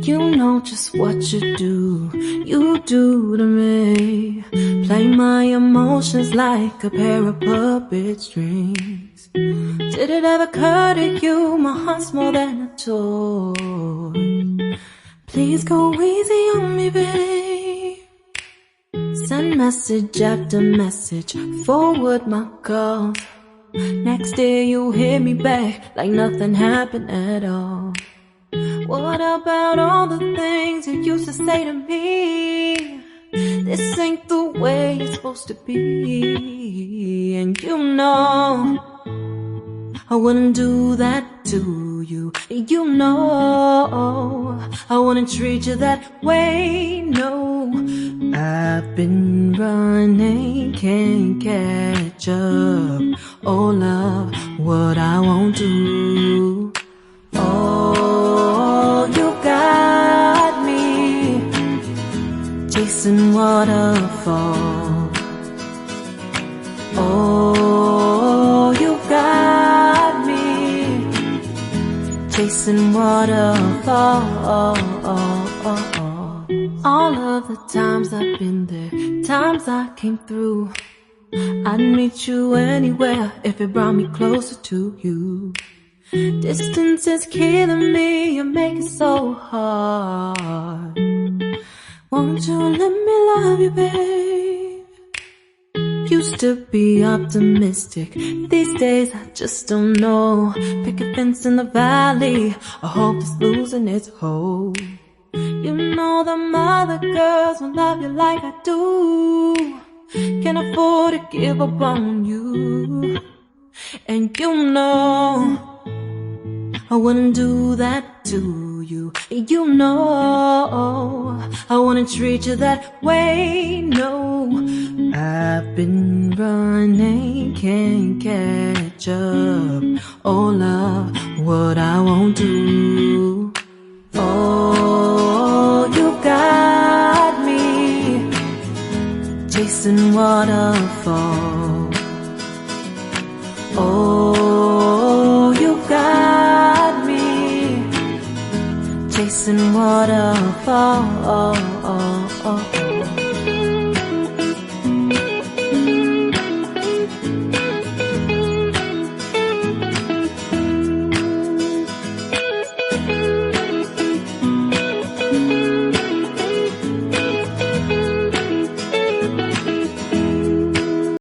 You know just what you do to me. Play my emotions like a pair of puppet strings. Did it ever occur to you my heart's more than a toy? Please go easy on me, babe. Send message after message, forward my calls. Next day you hit me back like nothing happened at all. What about all the things you used to say to me? This ain't the way it's supposed to be. And you know I wouldn't do that to you. You know I wouldn't treat you that way, no. I've been running, can't catch up. Oh love, what I won't do. Oh, you got me chasing waterfall. Oh, you got me chasing waterfall. All of the times I've been there, times I came through, I'd meet you anywhere if it brought me closer to you. Distance is killing me, you make it so hard. Won't you let me love you, babe? Used to be optimistic, these days I just don't know. Pick a fence in the valley, I hope it's losing its hold. You know them other girls won't love you like I do. Can't afford to give up on you. And you know I wouldn't do that to you. You know I wouldn't treat you that way, no. I've been running, can't catch up. Oh love, what I won't do. Oh, you got me chasing waterfall. Oh, you got me chasing waterfall.